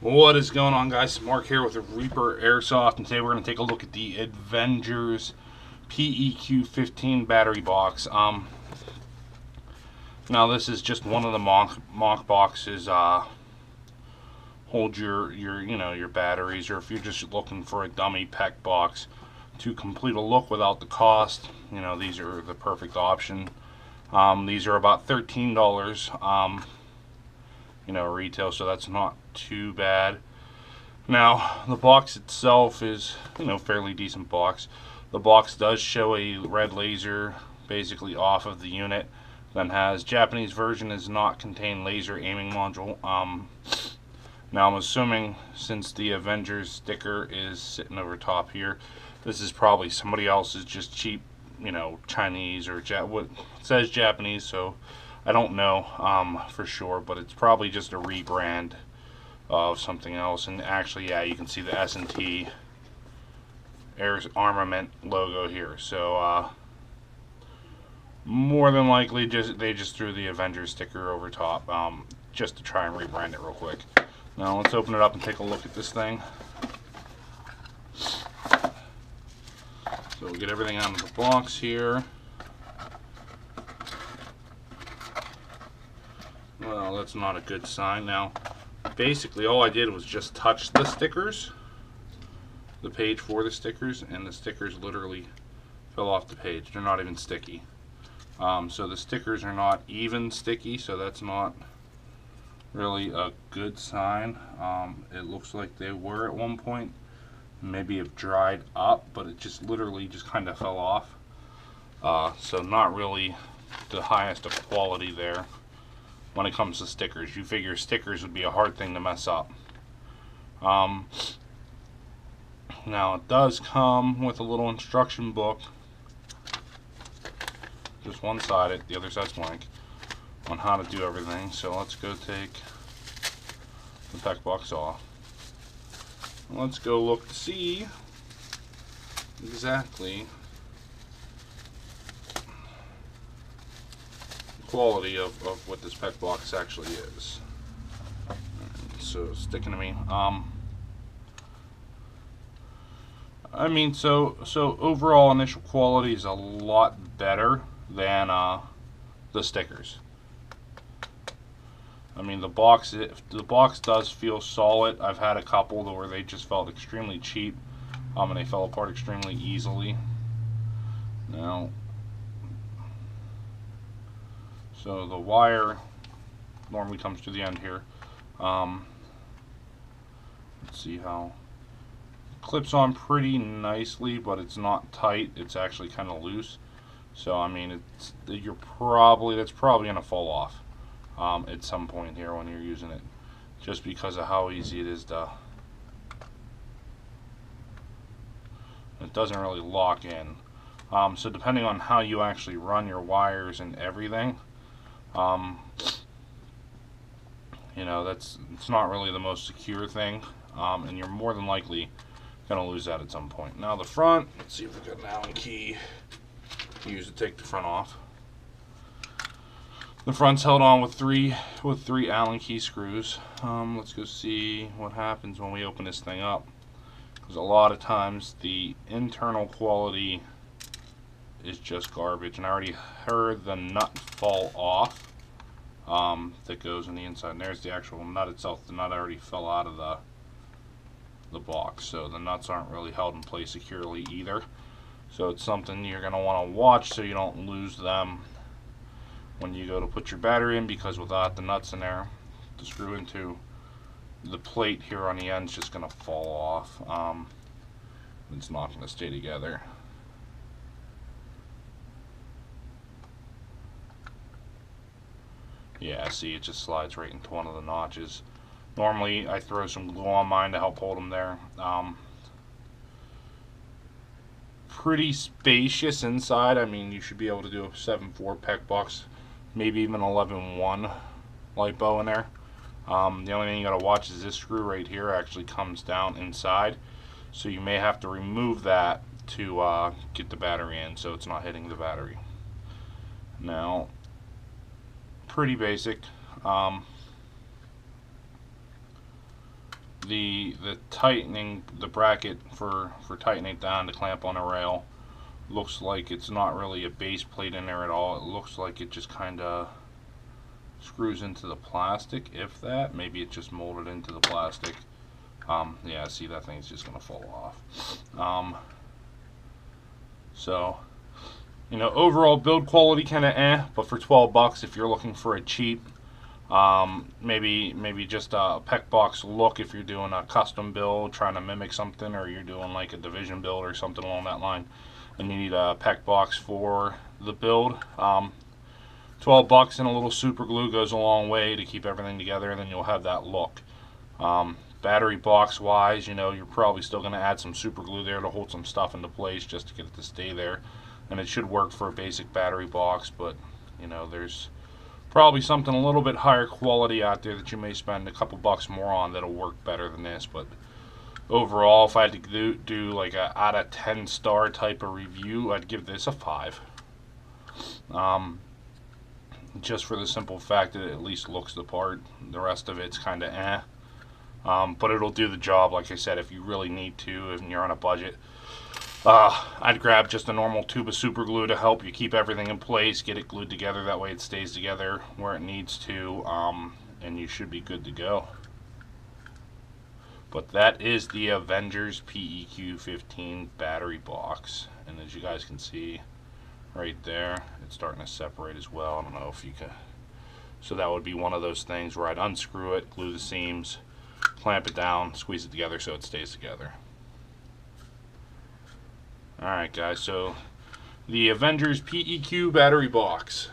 What is going on, guys? Mark here with Reaper Airsoft, and today we're going to take a look at the Avengers PEQ-15 battery box. Now this is just one of the mock boxes. Hold your batteries, or if you're just looking for a dummy PEQ box to complete a look without the cost, these are the perfect option. These are about $13. Retail, so that's not too bad. Now, the box itself is, fairly decent box. The box does show a red laser basically off of the unit. Then has Japanese version does not contain laser aiming module. Now I'm assuming since the Avengers sticker is sitting over top here, this is probably somebody else's just cheap, Chinese or what says Japanese, so I don't know for sure, but it's probably just a rebrand of something else. And actually, yeah, you can see the S&T Air Armament logo here. So more than likely, they just threw the Avengers sticker over top just to try and rebrand it real quick. Now let's open it up and take a look at this thing. So we'll get everything out of the box here. Well, that's not a good sign. Now, basically all I did was just touch the stickers, the page for the stickers, and the stickers literally fell off the page. They're not even sticky. So the stickers are not even sticky, so that's not really a good sign. It looks like they were at one point. Maybe have dried up, but it just literally just kind of fell off. So not really the highest of quality there. When it comes to stickers, you figure stickers would be a hard thing to mess up. Now it does come with a little instruction book, just one-sided, the other side's blank, on how to do everything. So let's go take the PEQ box off. Let's go look to see exactly quality of what this PEQ box actually is. So sticking to me. I mean, so overall initial quality is a lot better than the stickers. I mean, the box does feel solid. I've had a couple where they just felt extremely cheap, and they fell apart extremely easily. Now, so the wire normally comes to the end here. Let's see how it clips on pretty nicely, but it's not tight. It's actually kind of loose. So I mean, that's probably gonna fall off at some point here when you're using it, just because of how easy it is to. It doesn't really lock in. So depending on how you actually run your wires and everything. It's not really the most secure thing, and you're more than likely going to lose that at some point. Now the front, let's see if we've got an Allen key to use to take the front off. The front's held on with three Allen key screws. Let's go see what happens when we open this thing up, because a lot of times the internal quality is just garbage, and I already heard the nut fall off that goes on the inside. And there's the actual nut itself. The nut already fell out of the box, so the nuts aren't really held in place securely either. So it's something you're going to want to watch so you don't lose them when you go to put your battery in, because without the nuts in there to screw into, the plate here on the end is just going to fall off. It's not going to stay together. Yeah, see, it just slides right into one of the notches. Normally, I throw some glue on mine to help hold them there. Pretty spacious inside. I mean, you should be able to do a 7.4 PEQ box, maybe even 11.1 LiPo in there. The only thing you gotta watch is this screw right here actually comes down inside, so you may have to remove that to get the battery in, so it's not hitting the battery. Now, pretty basic. the tightening, the bracket for tightening it down to clamp on a rail, looks like it's not really a base plate in there at all. It looks like it just kind of screws into the plastic, if that. Maybe it just molded into the plastic. Yeah, see, that thing's just gonna fall off. So, you know, overall build quality kind of but for 12 bucks, if you're looking for a cheap, maybe just a PEQ box look if you're doing a custom build, trying to mimic something, or you're doing like a division build or something along that line, and you need a PEQ box for the build. 12 bucks and a little super glue goes a long way to keep everything together, and then you'll have that look. Battery box wise, you know, you're probably still going to add some super glue there to hold some stuff into place just to get it to stay there, and it should work for a basic battery box. But you know, there's probably something a little bit higher quality out there that you may spend a couple bucks more on that'll work better than this. But overall, if I had to do like a out of 10 star type of review, I'd give this a 5. Just for the simple fact that it at least looks the part. The rest of it's kind of but it'll do the job, like I said, if you really need to, if you're on a budget. I'd grab just a normal tube of super glue to help you keep everything in place, get it glued together, that way it stays together where it needs to, and you should be good to go. But that is the Avengers PEQ-15 battery box, and as you guys can see right there, it's starting to separate as well. I don't know if you can. So that would be one of those things where I'd unscrew it, glue the seams, clamp it down, squeeze it together so it stays together. Alright guys, so the Avengers PEQ battery box.